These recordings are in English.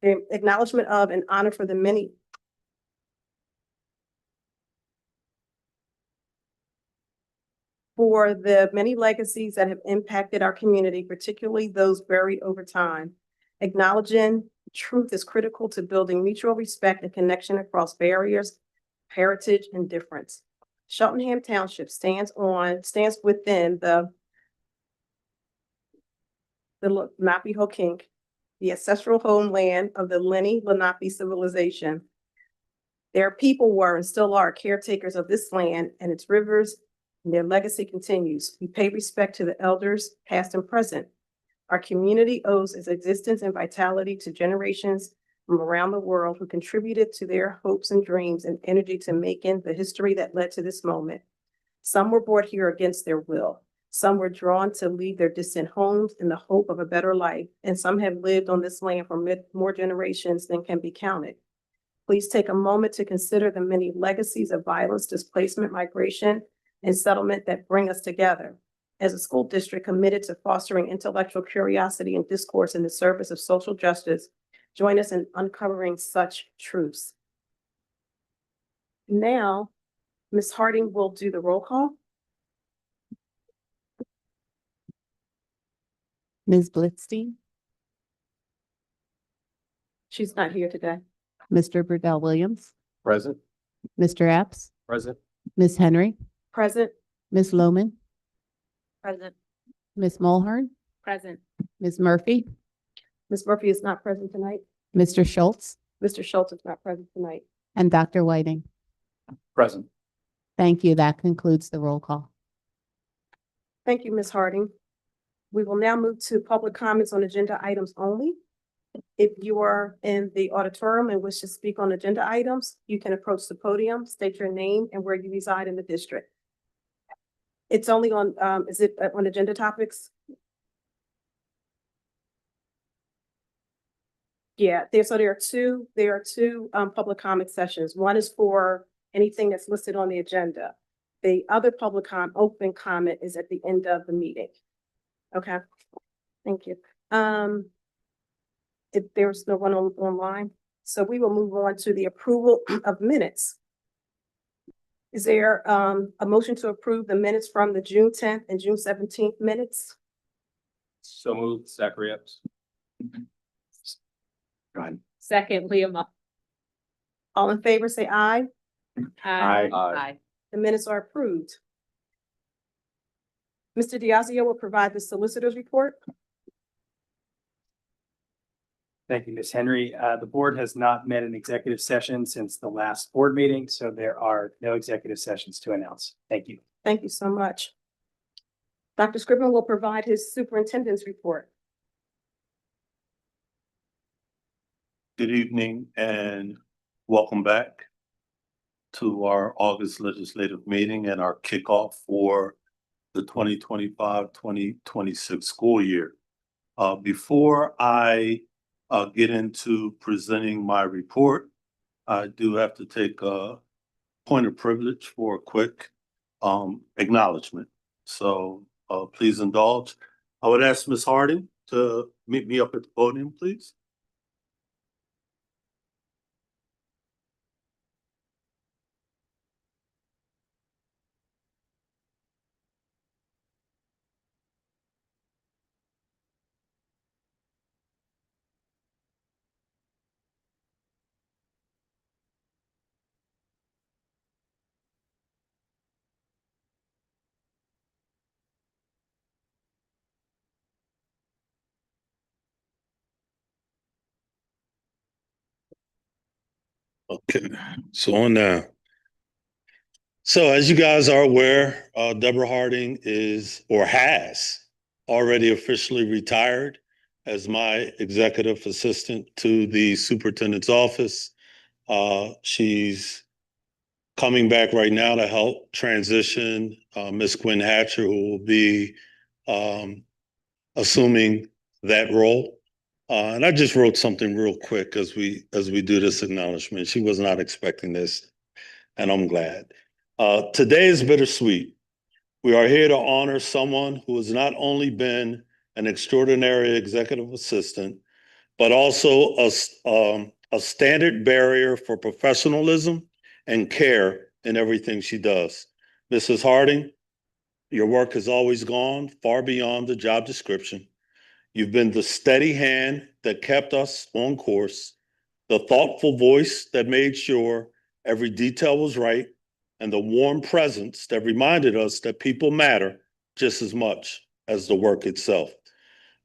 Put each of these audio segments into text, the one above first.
the acknowledgement of and honor for the many legacies that have impacted our community, particularly those buried over time. Acknowledging truth is critical to building mutual respect and connection across barriers, heritage, and difference. Cheltenham Township stands within the Lenape-Hoking, the ancestral homeland of the Lenape civilization. Their people were and still are caretakers of this land and its rivers, and their legacy continues. We pay respect to the elders, past and present. Our community owes its existence and vitality to generations from around the world who contributed to their hopes and dreams and energy to making the history that led to this moment. Some were brought here against their will. Some were drawn to leave their distant homes in the hope of a better life, and some have lived on this land for more generations than can be counted. Please take a moment to consider the many legacies of violence, displacement, migration, and settlement that bring us together. As a school district committed to fostering intellectual curiosity and discourse in the service of social justice, join us in uncovering such truths. Now, Ms. Harding will do the roll call. Ms. Blitzstein, She's not here today. Mr. Burdell Williams, Present. Mr. Epps, Present. Ms. Henry, Present. Ms. Lohman, Present. Ms. Mulhern, Present. Ms. Murphy, Ms. Murphy is not present tonight. Mr. Schultz, Mr. Schultz is not present tonight. and Dr. Whiting. Present. Thank you. That concludes the roll call. Thank you, Ms. Harding. We will now move to public comments on agenda items only. If you are in the auditorium and wish to speak on agenda items, you can approach the podium, state your name and where you reside in the district. It's only on, is it on agenda topics? Yeah, there are two public comment sessions. One is for anything that's listed on the agenda. The other open comment is at the end of the meeting. Okay, thank you. If there's no one online, so we will move on to the approval of minutes. Is there a motion to approve the minutes from the June 10th and June 17th minutes? So moved. Zachary Epps. Go ahead. Second, Liam. All in favor, say aye. Aye. Aye. The minutes are approved. Mr. Diazio will provide the solicitor's report. Thank you, Ms. Henry. The board has not met in executive session since the last board meeting, so there are no executive sessions to announce. Thank you. Thank you so much. Dr. Scriven will provide his superintendent's report. Good evening and welcome back to our August legislative meeting and our kickoff for the 2025-2026 school year. Before I get into presenting my report, I do have to take a point of privilege for a quick acknowledgement. So please indulge. I would ask Ms. Harding to meet me up at the podium, please. Okay, so on now. So as you guys are aware, Debra Harding is or has already officially retired as my executive assistant to the superintendent's office. She's coming back right now to help transition Ms. Quinn Hatcher, who will be assuming that role. And I just wrote something real quick as we do this acknowledgement. She was not expecting this, and I'm glad. Today is bittersweet. We are here to honor someone who has not only been an extraordinary executive assistant, but also a standard barrier for professionalism and care in everything she does. Mrs. Harding, your work has always gone far beyond the job description. You've been the steady hand that kept us on course, the thoughtful voice that made sure every detail was right, and the warm presence that reminded us that people matter just as much as the work itself.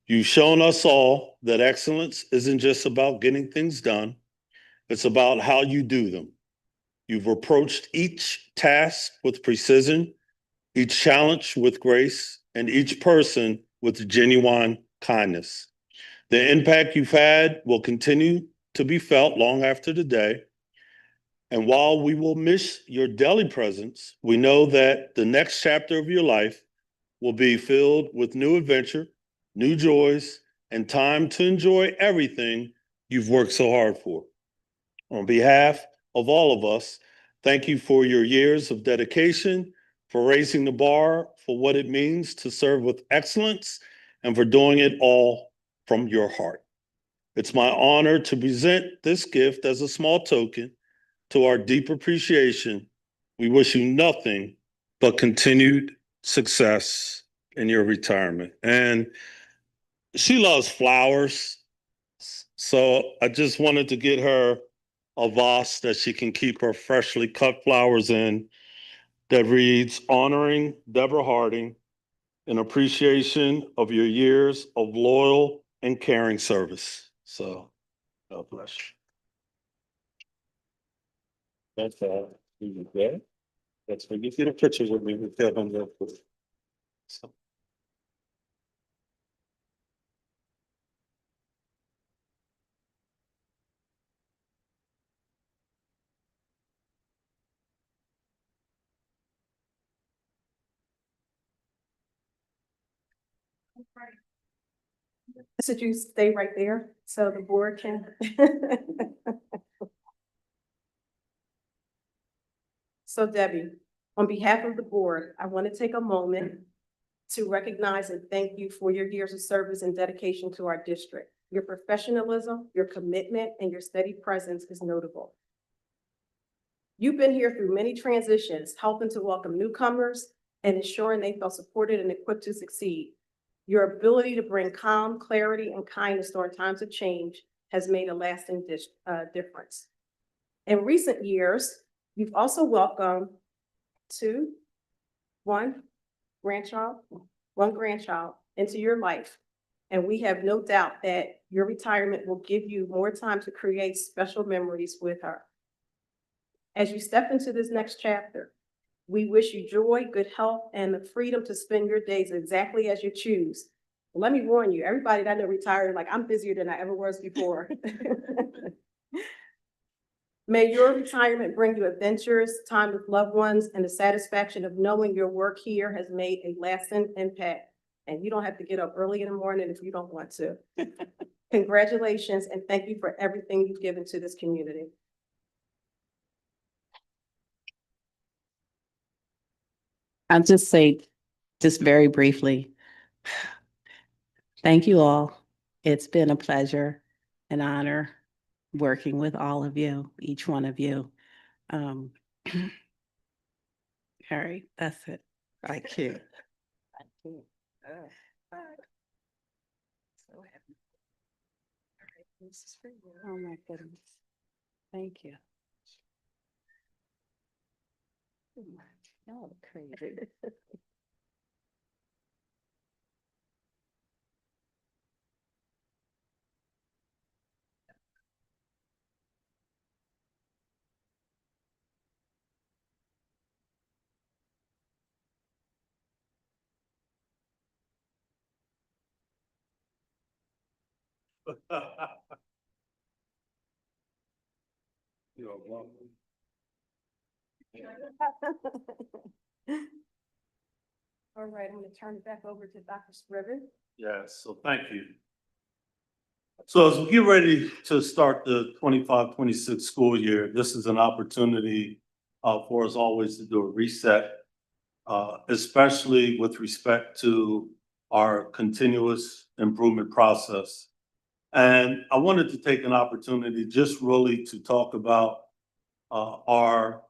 You've shown us all that excellence isn't just about getting things done, it's about how you do them. You've approached each task with precision, each challenge with grace, and each person with genuine kindness. The impact you've had will continue to be felt long after the day. And while we will miss your daily presence, we know that the next chapter of your life will be filled with new adventure, new joys, and time to enjoy everything you've worked so hard for. On behalf of all of us, thank you for your years of dedication, for raising the bar for what it means to serve with excellence, and for doing it all from your heart. It's my honor to present this gift as a small token to our deep appreciation. We wish you nothing but continued success in your retirement. And she loves flowers. So I just wanted to get her a vase that she can keep her freshly cut flowers in that reads, "Honoring Debra Harding in appreciation of your years of loyal and caring service." So, God bless you. That's you there. That's when you get a picture with me with Kevin real quick. So. So you stay right there so the board can. So Debbie, on behalf of the board, I want to take a moment to recognize and thank you for your years of service and dedication to our district. Your professionalism, your commitment, and your steady presence is notable. You've been here through many transitions, helping to welcome newcomers and ensuring they felt supported and equipped to succeed. Your ability to bring calm, clarity, and kindness during times of change has made a lasting difference. In recent years, you've also welcomed one grandchild into your life. And we have no doubt that your retirement will give you more time to create special memories with her. As you step into this next chapter, we wish you joy, good health, and the freedom to spend your days exactly as you choose. Let me warn you, everybody that I know retired, like, I'm busier than I ever was before. May your retirement bring you adventures, time with loved ones, and the satisfaction of knowing your work here has made a lasting impact. And you don't have to get up early in the morning if you don't want to. Congratulations, and thank you for everything you've given to this community. I'll just say, just very briefly, thank you all. It's been a pleasure and honor working with all of you, each one of you. All right, that's it. I can't. I can't. So happy. All right, this is for you. Oh my goodness. Thank you. Y'all are crazy. You're welcome. All right, I'm going to turn it back over to Dr. Scriven. Yes, so thank you. So as we get ready to start the 25-26 school year, this is an opportunity for us always to do a reset, especially with respect to our continuous improvement process. And I wanted to take an opportunity just really to talk about our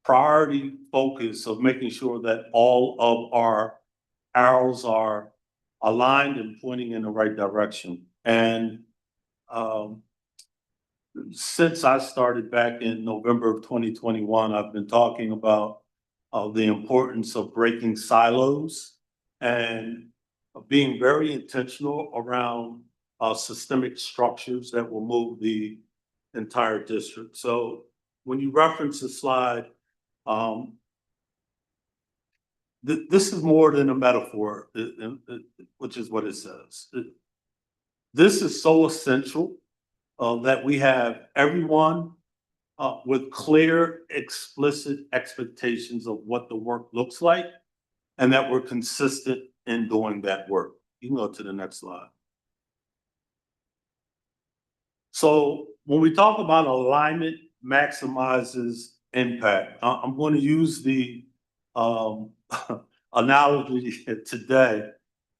priority focus of making sure that all of our arrows are aligned and pointing in the right direction. And since I started back in November of 2021, I've been talking about the importance of breaking silos and being very intentional around systemic structures that will move the entire district. So when you reference the slide, this is more than a metaphor, which is what it says. This is so essential that we have everyone with clear, explicit expectations of what the work looks like, and that we're consistent in doing that work. You can go to the next slide. So when we talk about alignment maximizes impact, I'm going to use the analogy today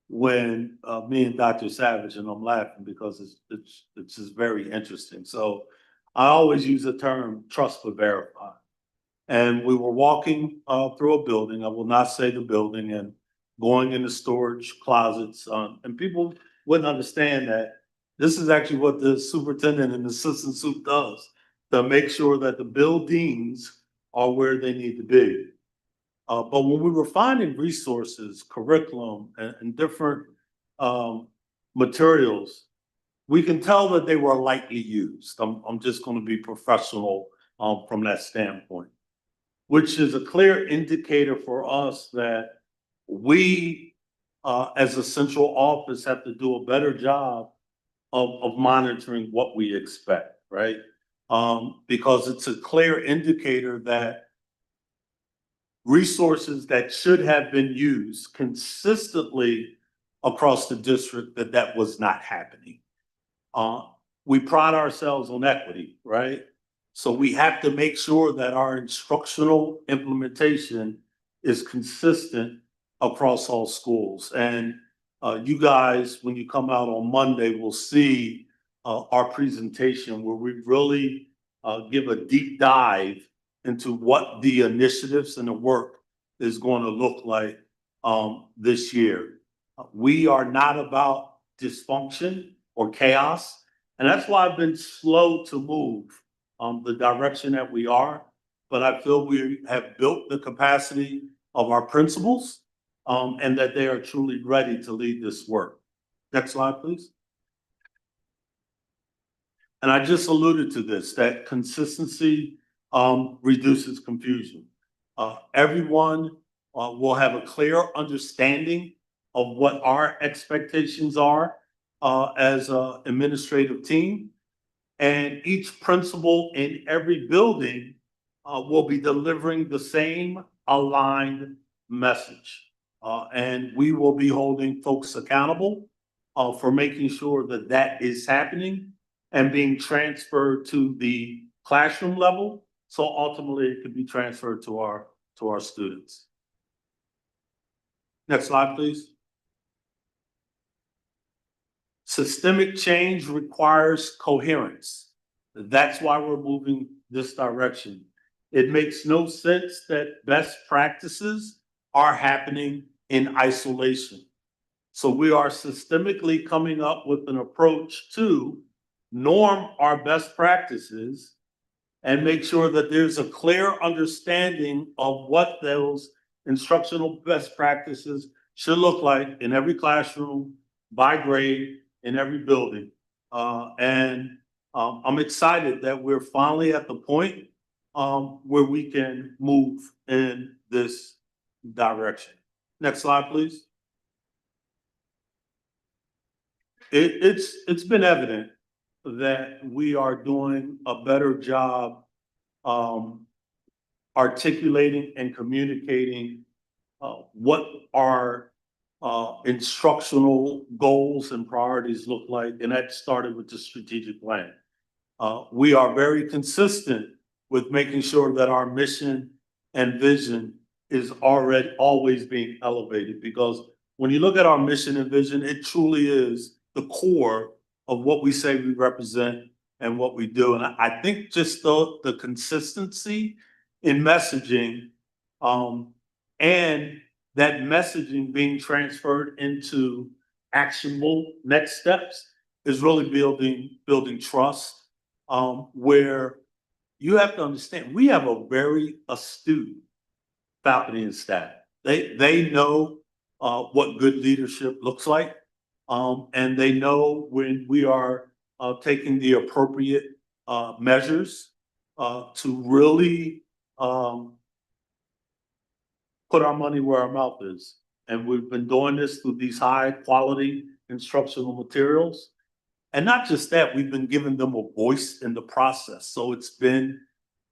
when me and Dr. Savage, and I'm laughing because it's just very interesting. So I always use the term trust but verify. And we were walking through a building, I will not say the building, and going into storage closets, and people wouldn't understand that this is actually what the superintendent and the assistant sup does to make sure that the buildings are where they need to be. But when we were finding resources, curriculum, and different materials, we can tell that they were lightly used. I'm just going to be professional from that standpoint, which is a clear indicator for us that we, as a central office, have to do a better job of monitoring what we expect, right? Because it's a clear indicator that resources that should have been used consistently across the district, that was not happening. We pride ourselves on equity, right? So we have to make sure that our instructional implementation is consistent across all schools. And you guys, when you come out on Monday, will see our presentation where we really give a deep dive into what the initiatives and the work is going to look like this year. We are not about dysfunction or chaos, and that's why I've been slow to move the direction that we are, but I feel we have built the capacity of our principals and that they are truly ready to lead this work. Next slide, please. And I just alluded to this, that consistency reduces confusion. Everyone will have a clear understanding of what our expectations are as an administrative team. And each principal in every building will be delivering the same aligned message. And we will be holding folks accountable for making sure that that is happening and being transferred to the classroom level. So ultimately it can be transferred to our students. Next slide, please. Systemic change requires coherence. That's why we're moving this direction. It makes no sense that best practices are happening in isolation. So we are systemically coming up with an approach to norm our best practices and make sure that there's a clear understanding of what those instructional best practices should look like in every classroom, by grade, in every building. I'm excited that we're finally at the point where we can move in this direction. Next slide, please. It's been evident that we are doing a better job articulating and communicating what our instructional goals and priorities look like, and that started with the strategic plan. We are very consistent with making sure that our mission and vision is always being elevated, because when you look at our mission and vision, it truly is the core of what we say we represent and what we do. And I think just the consistency in messaging, and that messaging being transferred into actionable next steps is really building trust, where you have to understand, we have a very astute faculty and staff. They know what good leadership looks like, and they know when we are taking the appropriate measures to really put our money where our mouth is. And we've been doing this through these high quality instructional materials. And not just that, we've been giving them a voice in the process. So it's been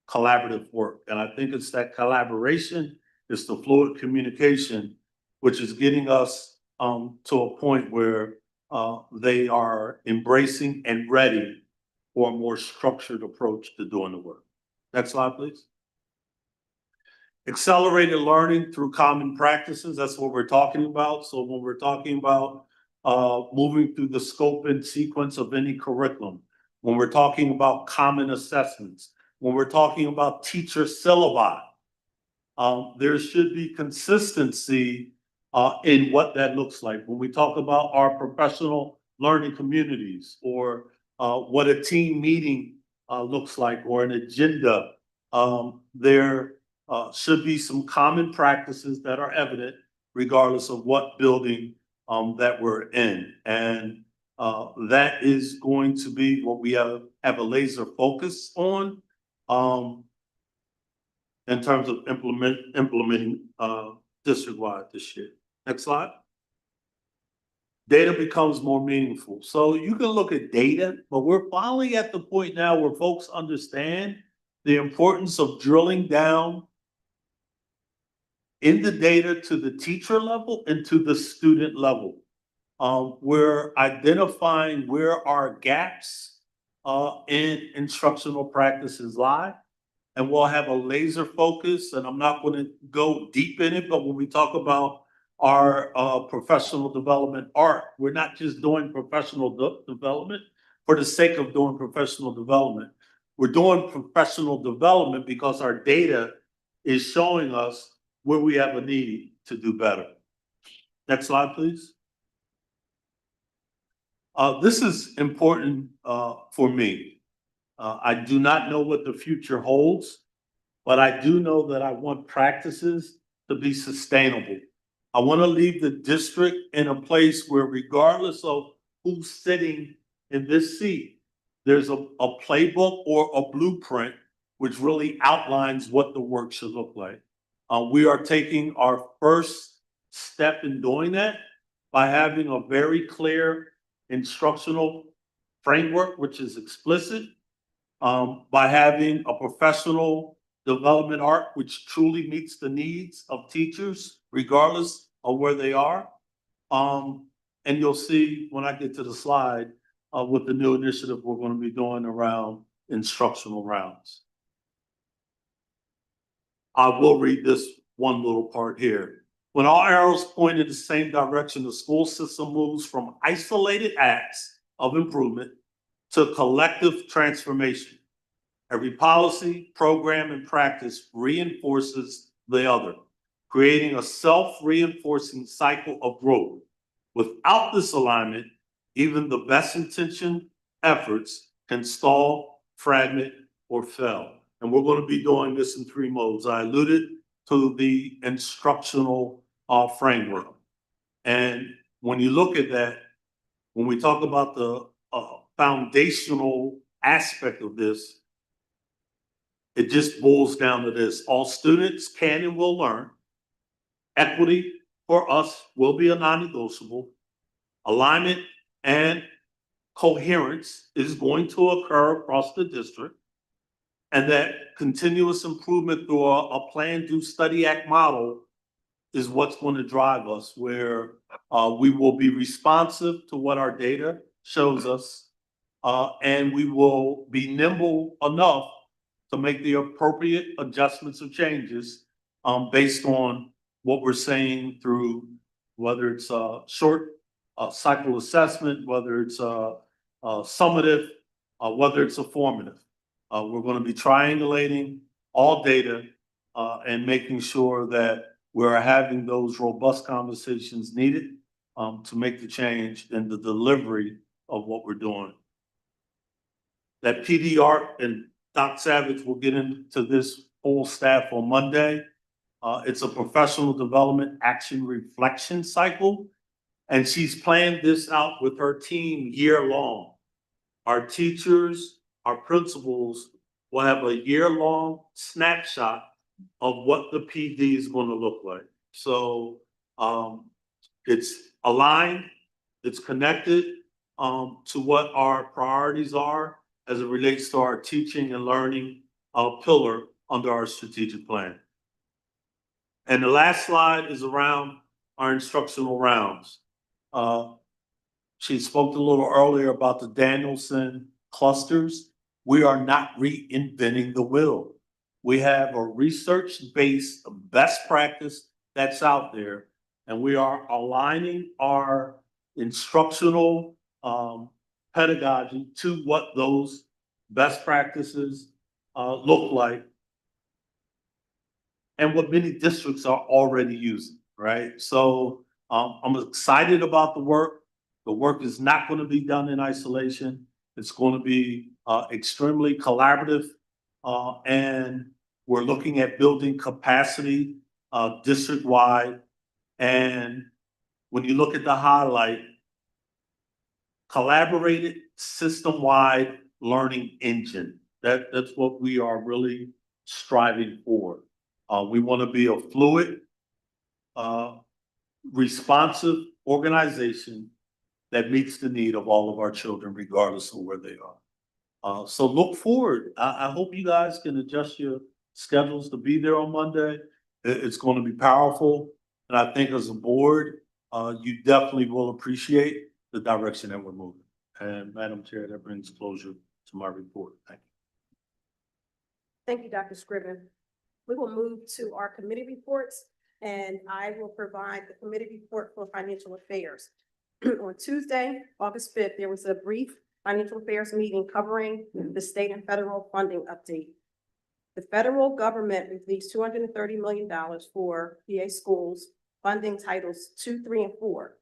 collaborative work. And I think it's that collaboration, it's the fluid communication, which is getting us to a point where they are embracing and ready for a more structured approach to doing the work. Next slide, please. Accelerated learning through common practices, that's what we're talking about. So when we're talking about moving through the scope and sequence of any curriculum, when we're talking about common assessments, when we're talking about teacher syllabi, there should be consistency in what that looks like. When we talk about our professional learning communities, or what a team meeting looks like, or an agenda, there should be some common practices that are evident regardless of what building that we're in. And that is going to be what we have a laser focus on in terms of implementing district-wide this year. Next slide. Data becomes more meaningful. So you can look at data, but we're finally at the point now where folks understand the importance of drilling down in the data to the teacher level and to the student level. We're identifying where our gaps in instructional practices lie, and we'll have a laser focus, and I'm not going to go deep in it, but when we talk about our professional development arc, we're not just doing professional development for the sake of doing professional development. We're doing professional development because our data is showing us where we have a need to do better. Next slide, please. This is important for me. I do not know what the future holds, but I do know that I want practices to be sustainable. I want to leave the district in a place where, regardless of who's sitting in this seat, there's a playbook or a blueprint which really outlines what the work should look like. We are taking our first step in doing that by having a very clear instructional framework, which is explicit, by having a professional development arc, which truly meets the needs of teachers, regardless of where they are. And you'll see when I get to the slide with the new initiative we're going to be doing around instructional rounds. I will read this one little part here. When all arrows point in the same direction, the school system moves from isolated acts of improvement to collective transformation. Every policy, program, and practice reinforces the other, creating a self-reinforcing cycle of growth. Without this alignment, even the best intentioned efforts can stall, fragment, or fail. And we're going to be doing this in 3 modes. I alluded to the instructional framework. And when you look at that, when we talk about the foundational aspect of this, it just boils down to this. All students can and will learn. Equity for us will be a non-negotiable. Alignment and coherence is going to occur across the district. And that continuous improvement through a plan, do, study, act model is what's going to drive us, where we will be responsive to what our data shows us, and we will be nimble enough to make the appropriate adjustments or changes based on what we're saying through whether it's a short cycle assessment, whether it's summative, whether it's a formative. We're going to be triangulating all data and making sure that we're having those robust conversations needed to make the change in the delivery of what we're doing. That PDR, and Doc Savage will get into this full staff on Monday. It's a professional development action reflection cycle, and she's planned this out with her team year long. Our teachers, our principals will have a year-long snapshot of what the PD is going to look like. So it's aligned, it's connected to what our priorities are as it relates to our teaching and learning pillar under our strategic plan. And the last slide is around our instructional rounds. She spoke a little earlier about the Danielson clusters. We are not reinventing the wheel. We have a research-based best practice that's out there, and we are aligning our instructional pedagogy to what those best practices look like and what many districts are already using, right? So I'm excited about the work. The work is not going to be done in isolation. It's going to be extremely collaborative, and we're looking at building capacity district-wide. And when you look at the highlight, collaborated system-wide learning engine, that's what we are really striving for. We want to be a fluid, responsive organization that meets the need of all of our children, regardless of where they are. So look forward. I hope you guys can adjust your schedules to be there on Monday. It's going to be powerful. And I think as a board, you definitely will appreciate the direction that we're moving. And Madam Chair, that brings closure to my report. Thank you. Thank you, Dr. Scriven. We will move to our committee reports, and I will provide the committee report for financial affairs. On Tuesday, August 5th, there was a brief financial affairs meeting covering the state and federal funding update. The federal government released $230 million for PA schools funding titles 2, 3, and 4.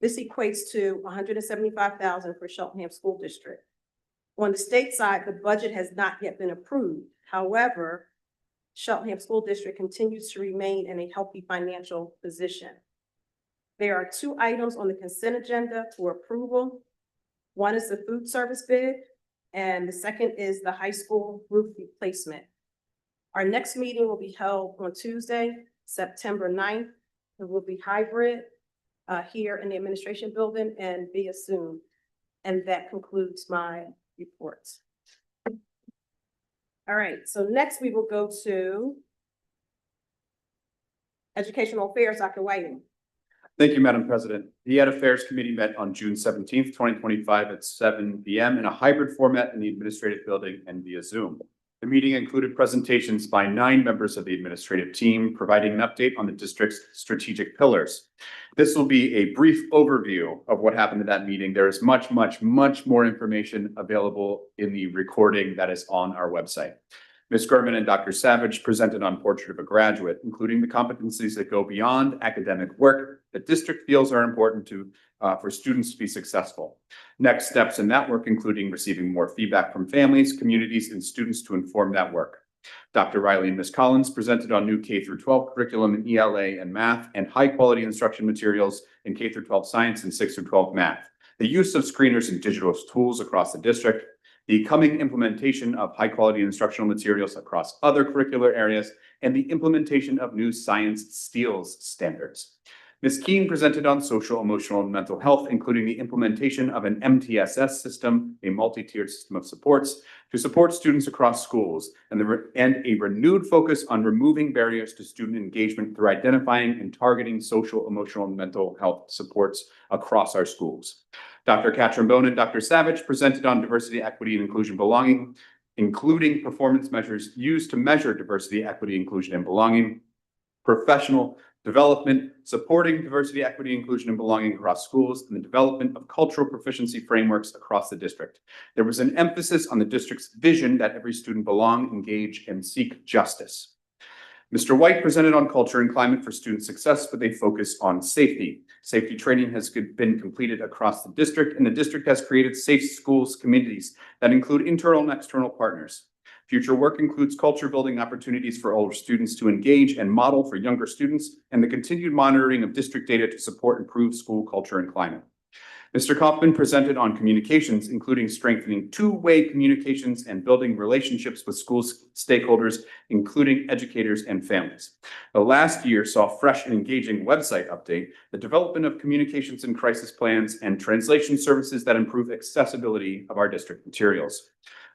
This equates to $175,000 for Cheltenham School District. On the state side, the budget has not yet been approved. However, Cheltenham School District continues to remain in a healthy financial position. There are 2 items on the consent agenda for approval. One is the food service bid, and the second is the high school roof replacement. Our next meeting will be held on Tuesday, September 9th. It will be hybrid here in the administration building and via Zoom. And that concludes my reports. All right, so next we will go to Educational Affairs, Dr. Whiting. Thank you, Madam President. The Ed Affairs Committee met on June 17th, 2025 at 7 p.m. in a hybrid format in the administrative building and via Zoom. The meeting included presentations by 9 members of the administrative team, providing an update on the district's strategic pillars. This will be a brief overview of what happened at that meeting. There is much more information available in the recording that is on our website. Ms. Gurman and Dr. Savage presented on Portrait of a Graduate, including the competencies that go beyond academic work that district feels are important for students to be successful. Next steps in that work, including receiving more feedback from families, communities, and students to inform that work. Dr. Riley and Ms. Collins presented on new K-12 curriculum in ELA and math and high-quality instruction materials in K-12 science and 6-12 math, the use of screeners and digital tools across the district, the coming implementation of high-quality instructional materials across other curricular areas, and the implementation of new science steals standards. Ms. Keene presented on social, emotional, and mental health, including the implementation of an MTSS system, a multi-tiered system of supports, to support students across schools, and a renewed focus on removing barriers to student engagement through identifying and targeting social, emotional, and mental health supports across our schools. Dr. Catrimbone and Dr. Savage presented on diversity, equity, and inclusion belonging, including performance measures used to measure diversity, equity, inclusion, and belonging, professional development, supporting diversity, equity, inclusion, and belonging across schools, and the development of cultural proficiency frameworks across the district. There was an emphasis on the district's vision that every student belong, engage, and seek justice. Mr. White presented on culture and climate for student success with a focus on safety. Safety training has been completed across the district, and the district has created safe schools communities that include internal and external partners. Future work includes culture building opportunities for older students to engage and model for younger students, and the continued monitoring of district data to support improved school culture and climate. Mr. Kaufman presented on communications, including strengthening two-way communications and building relationships with school stakeholders, including educators and families. The last year saw fresh and engaging website update, the development of communications and crisis plans, and translation services that improve accessibility of our district materials.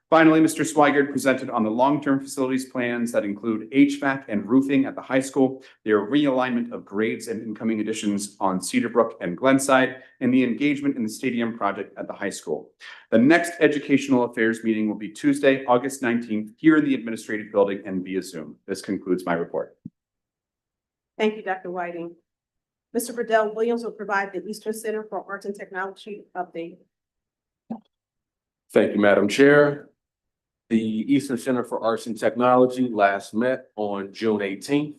Finally, Mr. Swigert presented on the long-term facilities plans that include HVAC and roofing at the high school, their realignment of grades and incoming additions on Cedarbrook and Glenside, and the engagement in the stadium project at the high school. The next Educational Affairs meeting will be Tuesday, August 19th, here in the Administrative Building and via Zoom. This concludes my report. Thank you, Dr. Whiting. Mr. Burdell Williams will provide the Eastern Center for Arts and Technology update. Thank you, Madam Chair. The Eastern Center for Arts and Technology last met on June 18th.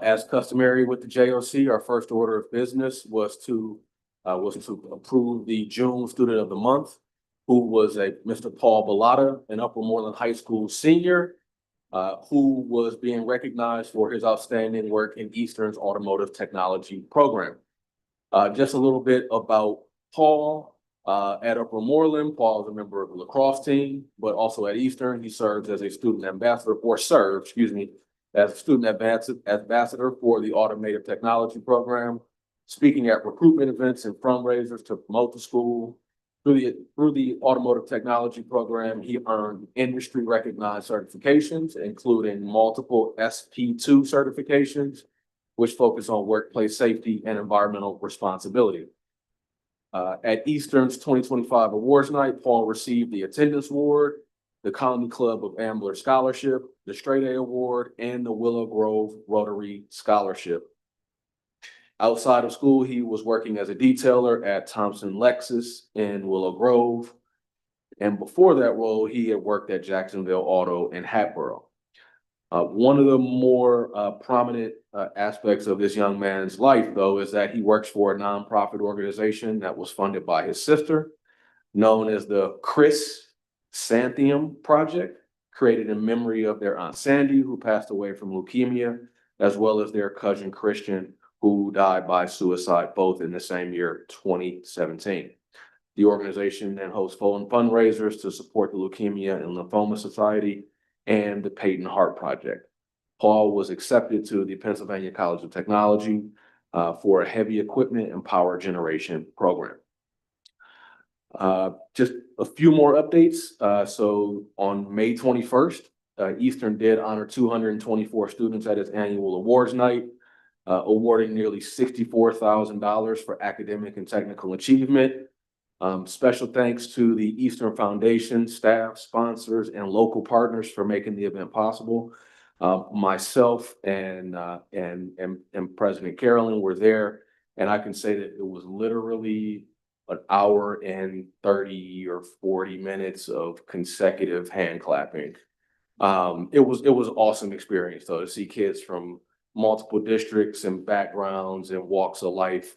As customary with the JOC, our first order of business was to approve the June Student of the Month, who was Mr. Paul Bellotta, an Upper Moreland High School senior, who was being recognized for his outstanding work in Eastern's automotive technology program. Just a little bit about Paul. At Upper Moreland, Paul is a member of the lacrosse team, but also at Eastern, he serves as a student ambassador, as a student ambassador for the automotive technology program, speaking at recruitment events and fundraisers to promote the school. Through the automotive technology program, he earned industry recognized certifications, including multiple SP2 certifications, which focus on workplace safety and environmental responsibility. At Eastern's 2025 awards night, Paul received the Attendance Award, the Colony Club of Ambler Scholarship, the Straight A Award, and the Willow Grove Rotary Scholarship. Outside of school, he was working as a detailer at Thompson Lexus in Willow Grove. And before that role, he had worked at Jacksonville Auto in Hatboro. One of the more prominent aspects of this young man's life, though, is that he works for a nonprofit organization that was funded by his sister, known as the Chris Santiam Project, created in memory of their Aunt Sandy, who passed away from leukemia, as well as their cousin Christian, who died by suicide, both in the same year, 2017. The organization then hosts fundraisers to support the Leukemia and Lymphoma Society and the Peyton Heart Project. Paul was accepted to the Pennsylvania College of Technology for a heavy equipment and power generation program. Just a few more updates. So on May 21st, Eastern did honor 224 students at its annual awards night, awarding nearly $64,000 for academic and technical achievement. Special thanks to the Eastern Foundation, staff, sponsors, and local partners for making the event possible. Myself and President Carolyn were there, and I can say that it was literally an hour and 30 or 40 minutes of consecutive hand clapping. It was an awesome experience, though, to see kids from multiple districts and backgrounds and walks of life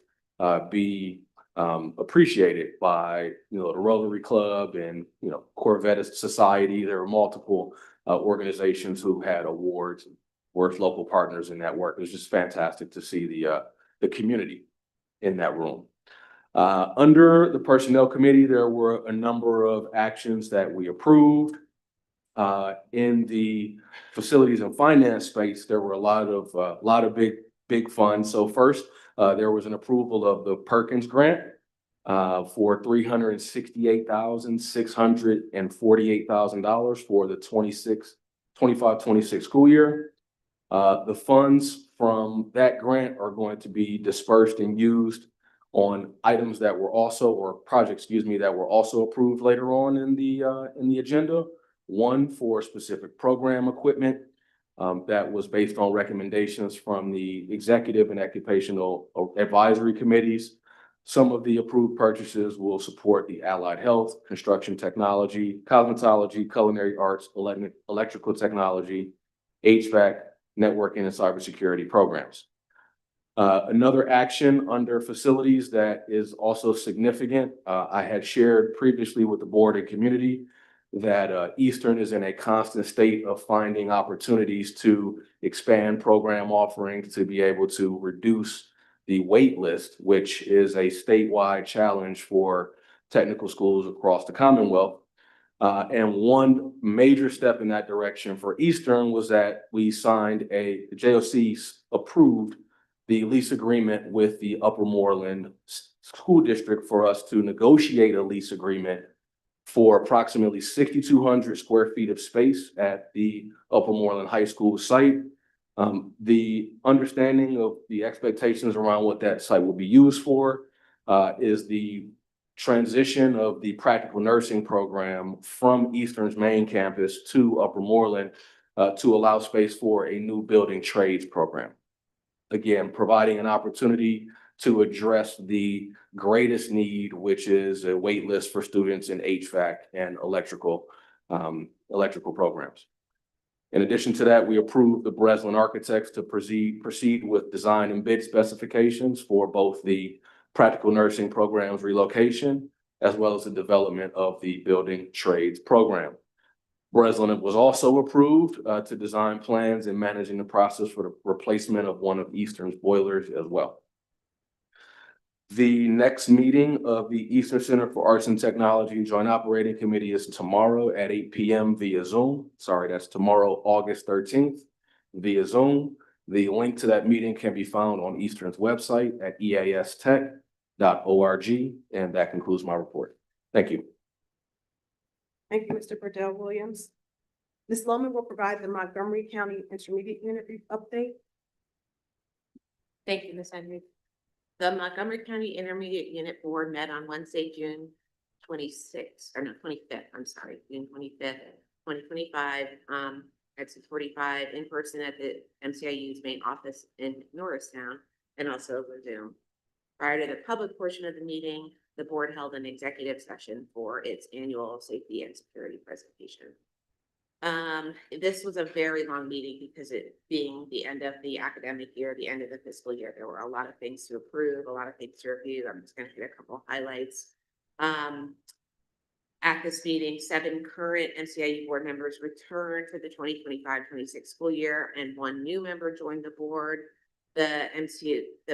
be appreciated by the Rotary Club and Corvette Society. There were multiple organizations who had awards, worth local partners in that work. It was just fantastic to see the community in that room. Under the Personnel Committee, there were a number of actions that we approved. In the facilities and finance space, there were a lot of big funds. So first, there was an approval of the Perkins grant for $368,648,000 for the 25-26 school year. The funds from that grant are going to be dispersed and used on items that were projects, that were also approved later on in the agenda. One for specific program equipment, That was based on recommendations from the executive and occupational advisory committees. Some of the approved purchases will support the allied health, construction technology, cosmetology, culinary arts, electrical technology, HVAC, networking, and cybersecurity programs. Another action under facilities that is also significant, I had shared previously with the board and community that Eastern is in a constant state of finding opportunities to expand program offerings to be able to reduce the wait list, which is a statewide challenge for technical schools across the Commonwealth. And one major step in that direction for Eastern was that we signed the JOC approved the lease agreement with the Upper Moreland School District for us to negotiate a lease agreement for approximately 6,200 square feet of space at the Upper Moreland High School site. The understanding of the expectations around what that site will be used for is the transition of the practical nursing program from Eastern's main campus to Upper Moreland to allow space for a new building trades program. Again, providing an opportunity to address the greatest need, which is a wait list for students in HVAC and electrical programs. In addition to that, we approved the Breslin Architects to proceed with design and bid specifications for both the practical nursing programs relocation, as well as the development of the building trades program. Breslin was also approved to design plans and managing the process for the replacement of one of Eastern's boilers as well. The next meeting of the Eastern Center for Arts and Technology Joint Operating Committee is tomorrow at 8 p.m. via Zoom. Sorry, that's tomorrow, August 13th via Zoom. The link to that meeting can be found on Eastern's website at eastern.org. And that concludes my report. Thank you. Thank you, Mr. Burdell Williams. Ms. Loman will provide the Montgomery County Intermediate Unit update. Thank you, Ms. Henry. The Montgomery County Intermediate Unit Board met on Wednesday, June 25th, I'm sorry, June 25th, 2025, at 6:45 in person at the MCIU's main office in Norristown and also over Zoom. Prior to the public portion of the meeting, the board held an executive session for its annual safety and security presentation. This was a very long meeting because it being the end of the academic year, the end of the fiscal year, there were a lot of things to approve, a lot of things to review. I'm just going to hit a couple of highlights. At this meeting, 7 current MCIU board members returned for the 2025-26 school year, and 1 new member joined the board. The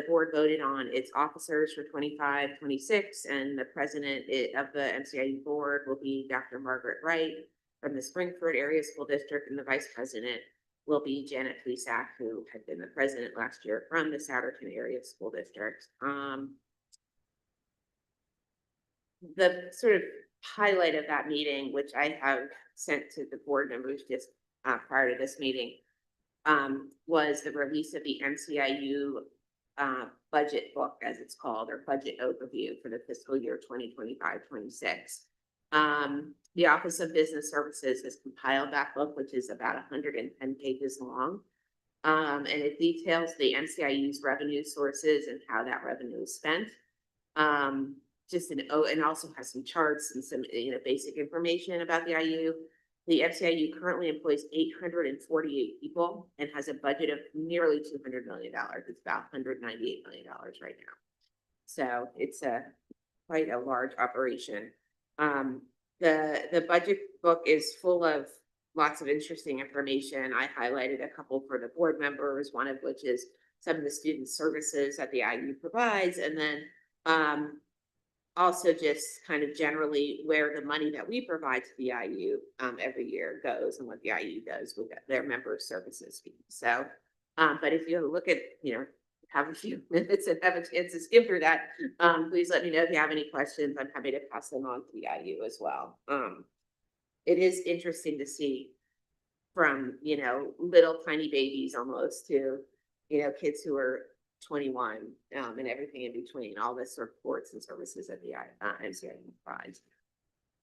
board voted on its officers for 25-26, and the president of the MCIU board will be Dr. Margaret Wright from the Springford Area School District, and the vice president will be Janet Flesack, who had been the president last year from the Souderton Area School District. The sort of highlight of that meeting, which I have sent to the board members just prior to this meeting, was the release of the MCIU budget book, as it's called, or budget overview for the fiscal year 2025-26. The Office of Business Services has compiled that book, which is about 110 pages long. And it details the MCIU's revenue sources and how that revenue is spent. And also has some charts and some basic information about the IU. The MCIU currently employs 848 people and has a budget of nearly $200 million. It's about $198 million right now. So it's quite a large operation. The budget book is full of lots of interesting information. I highlighted a couple for the board members, one of which is some of the student services that the IU provides, and then also just kind of generally where the money that we provide to the IU every year goes and what the IU does with their member services fees. So, but if you look at, have a few minutes and have a chance to skim through that, please let me know if you have any questions. I'm happy to pass them on to the IU as well. It is interesting to see from, little tiny babies almost to, kids who are 21 and everything in between, all the supports and services that the MCIU provides.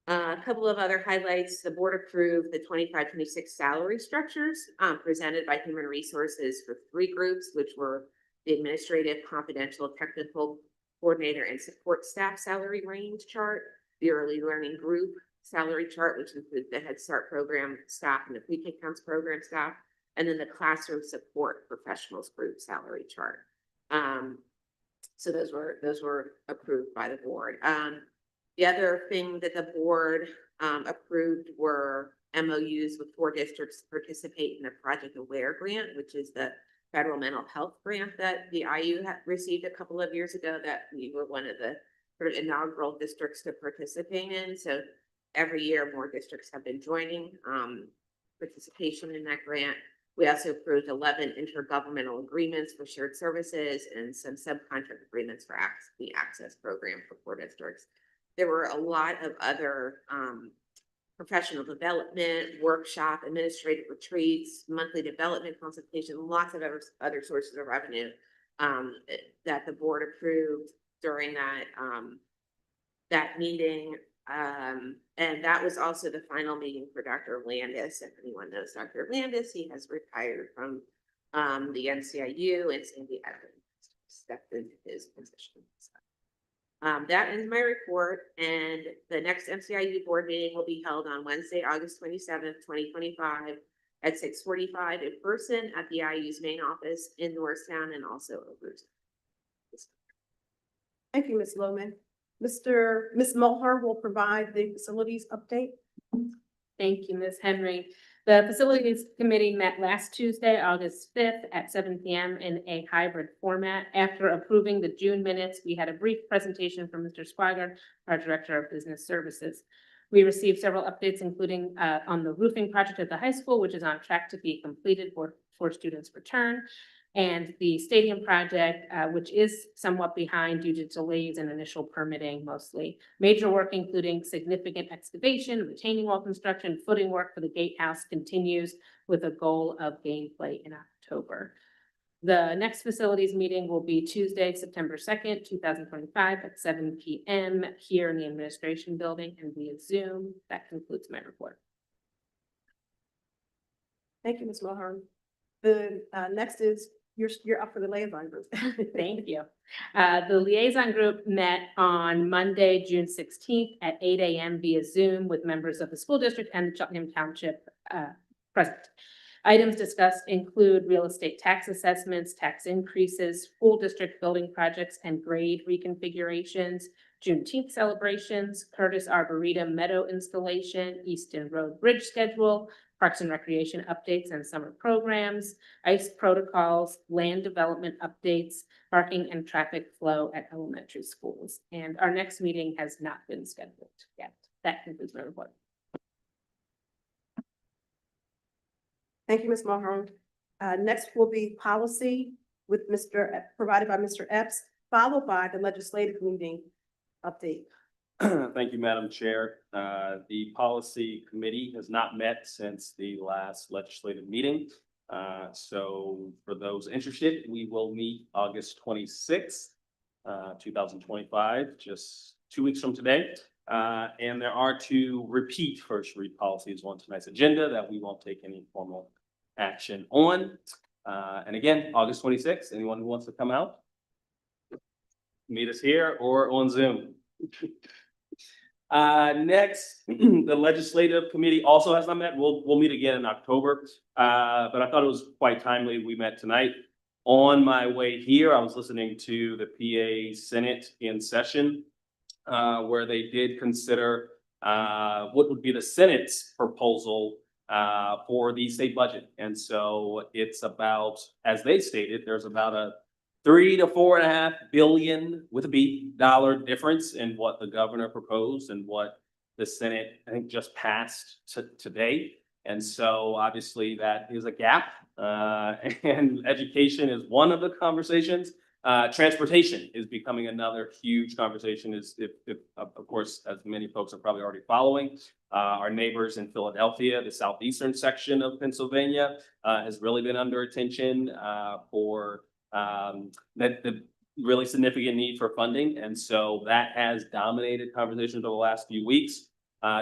A couple of other highlights, the board approved the 25-26 salary structures presented by Human Resources for 3 groups, which were the administrative, confidential, technical coordinator, and support staff salary range chart, the early learning group salary chart, which includes the Head Start program staff and the pre-K counts program staff, and then the classroom support professionals group salary chart. So those were approved by the board. The other thing that the board approved were MOUs with 4 districts to participate in the Project Aware grant, which is the federal mental health grant that the IU had received a couple of years ago that we were one of the sort of inaugural districts to participate in. So every year more districts have been joining participation in that grant. We also approved 11 intergovernmental agreements for shared services and some subcontract agreements for the access program for 4 districts. There were a lot of other professional development, workshop, administrative retreats, monthly development consultation, lots of other sources of revenue that the board approved during that meeting. And that was also the final meeting for Dr. Landis. If anyone knows Dr. Landis, he has retired from the NCIU, and Sandy Evans stepped into his position. So, that is my report, and the next NCIU board meeting will be held on Wednesday, August 27th, 2025 at 6:45 in person at the IU's main office in Norristown and also over. Thank you, Ms. Lohman. Ms. Mulhern will provide the facilities update. Thank you, Ms. Henry. The Facilities Committee met last Tuesday, August 5th at 7 p.m. in a hybrid format. After approving the June minutes, we had a brief presentation from Mr. Squager, our Director of Business Services. We received several updates, including on the roofing project at the high school, which is on track to be completed for students' return, and the stadium project, which is somewhat behind due to delays in initial permitting mostly. Major work, including significant excavation, retaining wall construction, footing work for the gatehouse continues with a goal of gameplay in October. The next facilities meeting will be Tuesday, September 2nd, 2025 at 7 p.m. here in the administration building and via Zoom. That concludes my report. Thank you, Ms. Mulhern. The next is you're up for the liaison group. Thank you. The liaison group met on Monday, June 16th at 8 a.m. via Zoom with members of the school district and the Cheltenham Township present. Items discussed include real estate tax assessments, tax increases, school district building projects and grade reconfigurations, Juneteenth celebrations, Curtis Arboretum meadow installation, Easton Road Bridge schedule, Parks and Recreation updates and summer programs, ICE protocols, land development updates, parking and traffic flow at elementary schools. And our next meeting has not been scheduled yet. That concludes my report. Thank you, Ms. Mulhern. Next will be policy with provided by Mr. Epps, followed by the legislative meeting update. Thank you, Madam Chair. The policy committee has not met since the last legislative meeting. So for those interested, we will meet August 26th, 2025, just 2 weeks from today. And there are 2 repeat first read policies on tonight's agenda that we won't take any formal action on. And again, August 26th, anyone who wants to come out, meet us here or on Zoom. Next, the legislative committee also has not met. We'll meet again in October. But I thought it was quite timely. We met tonight. On my way here, I was listening to the PA Senate in session, where they did consider what would be the Senate's proposal for the state budget. And so it's about, as they stated, there's about a $3 to $4.5 billion with a B dollar difference in what the governor proposed and what the Senate, I think, just passed today. And so obviously that is a gap, and education is one of the conversations. Transportation is becoming another huge conversation. Of course, as many folks are probably already following, our neighbors in Philadelphia, the southeastern section of Pennsylvania, has really been under attention for the really significant need for funding. And so that has dominated conversations over the last few weeks.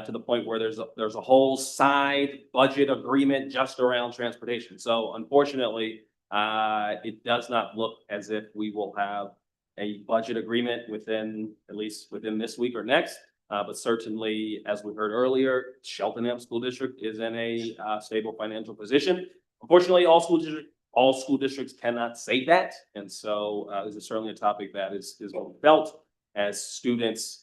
to the point where there's a whole side budget agreement just around transportation. So unfortunately, it does not look as if we will have a budget agreement at least within this week or next. But certainly, as we heard earlier, Cheltenham School District is in a stable financial position. Unfortunately, all school districts cannot say that. And so this is certainly a topic that is being felt as students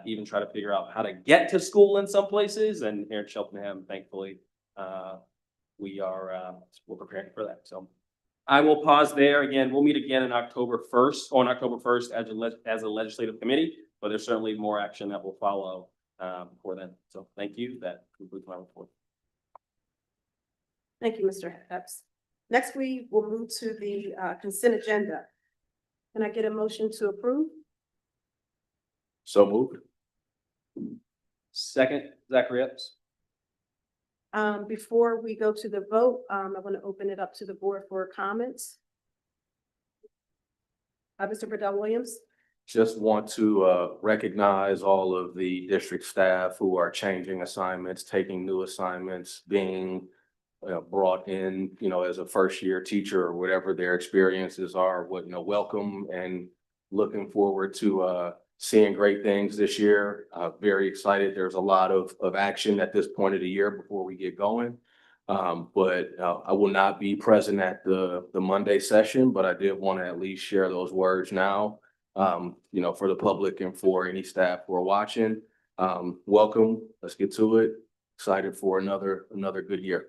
even try to figure out how to get to school in some places. And here in Cheltenham, thankfully, we're preparing for that. So I will pause there. Again, we'll meet again on October 1st as a legislative committee, but there's certainly more action that will follow before then. So thank you. That concludes my report. Thank you, Mr. Epps. Next, we will move to the consent agenda. Can I get a motion to approve? So moved. Second, Zachary Epps. Before we go to the vote, I want to open it up to the board for comments. Mr. Burdell Williams. Just want to recognize all of the district staff who are changing assignments, taking new assignments, being brought in, as a first year teacher or whatever their experiences are. Welcome and looking forward to seeing great things this year. Very excited. There's a lot of action at this point of the year before we get going. But I will not be present at the Monday session, but I did want to at least share those words now, for the public and for any staff who are watching. Welcome. Let's get to it. Excited for another good year.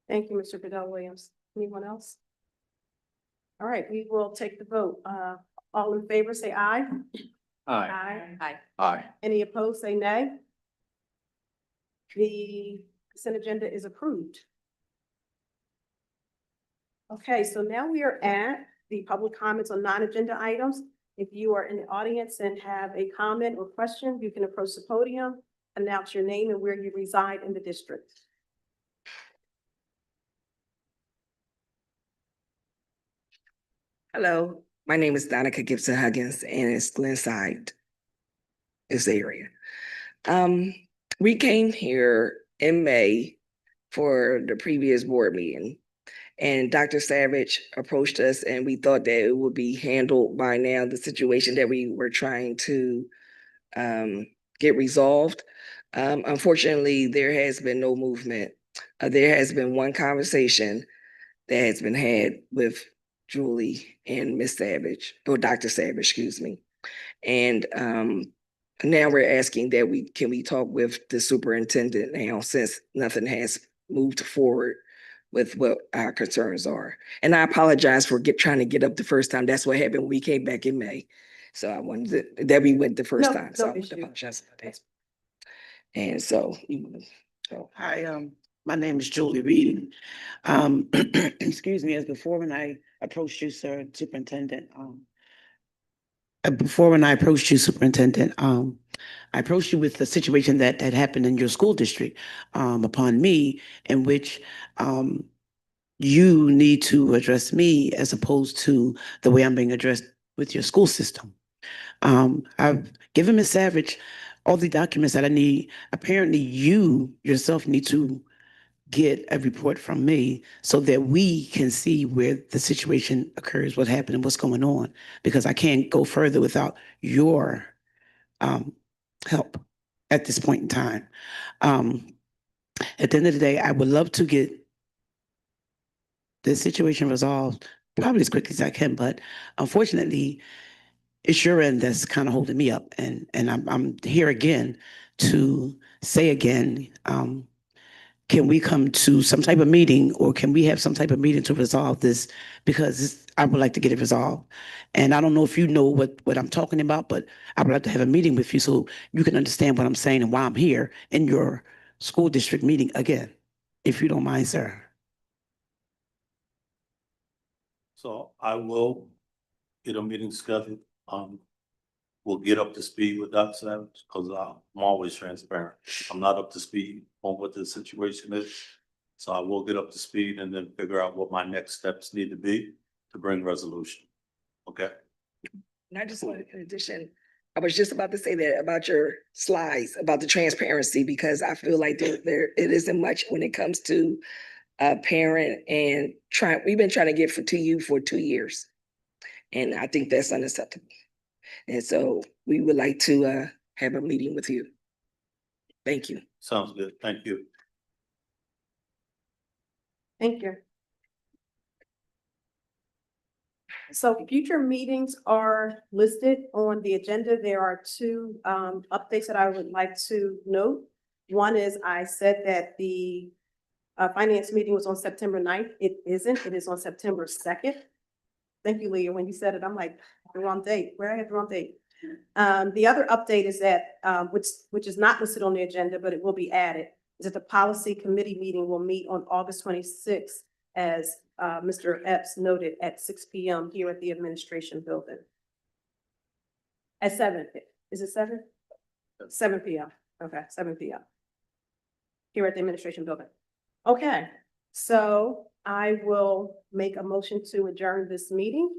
Thank you, Mr. Burdell Williams. Anyone else? All right, we will take the vote. All in favor, say aye. Aye. Aye. Aye. Any opposed, say nay. The consent agenda is approved. Okay, so now we are at the public comments on non-agenda items. If you are in the audience and have a comment or question, you can approach the podium, announce your name and where you reside in the district. Hello, my name is Donica Gibson Huggins, and it's Glenside, this area. We came here in May for the previous board meeting, and Dr. Savage approached us, and we thought that it would be handled by now, the situation that we were trying to get resolved. Unfortunately, there has been no movement. There has been one conversation that has been had with Julie and Miss Savage, or Dr. Savage, excuse me. And now we're asking that can we talk with the superintendent now, since nothing has moved forward with what our concerns are. And I apologize for trying to get up the first time. That's what happened when we came back in May. So I wanted that we went the first time. So I want to apologize for that. And so, Hi, my name is Julie Reed. Excuse me, as before when I approached you, sir, Superintendent, I approached you with the situation that had happened in your school district upon me, in which you need to address me as opposed to the way I'm being addressed with your school system. I've given Ms. Savage all the documents that I need. Apparently you yourself need to get a report from me so that we can see where the situation occurs, what happened and what's going on, because I can't go further without your help at this point in time. At the end of the day, I would love to get the situation resolved probably as quickly as I can, but unfortunately, it's your end that's kind of holding me up, and I'm here again to say again, can we come to some type of meeting, or can we have some type of meeting to resolve this? Because I would like to get it resolved. And I don't know if you know what I'm talking about, but I would like to have a meeting with you so you can understand what I'm saying and why I'm here in your school district meeting again, if you don't mind, sir. So I will get a meeting scheduled. We'll get up to speed with Dr. Savage, because I'm always transparent. I'm not up to speed on what the situation is. So I will get up to speed and then figure out what my next steps need to be to bring resolution. Okay? and I just wanted, in addition, I was just about to say that about your slides, about the transparency, because I feel like it isn't much when it comes to a parent and we've been trying to get to you for 2 years. And I think that's unacceptable. And so we would like to have a meeting with you. Thank you. Sounds good. Thank you. Thank you. So future meetings are listed on the agenda. There are two updates that I would like to note. One is I said that the finance meeting was on September 9th. It isn't. It is on September 2nd. Thank you, Leah. When you said it, I'm like, the wrong date. Where I had the wrong date. The other update is that, which is not listed on the agenda, but it will be added, is that the policy committee meeting will meet on August 26th, as Mr. Epps noted, at 6 p.m. here at the administration building. At 7, is it 7? 7 p.m. Okay, 7 p.m. here at the administration building. Okay, so I will make a motion to adjourn this meeting.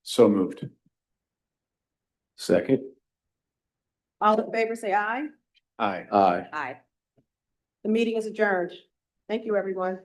So moved. Second. All in favor, say aye. Aye. Aye. Aye. The meeting is adjourned. Thank you, everyone.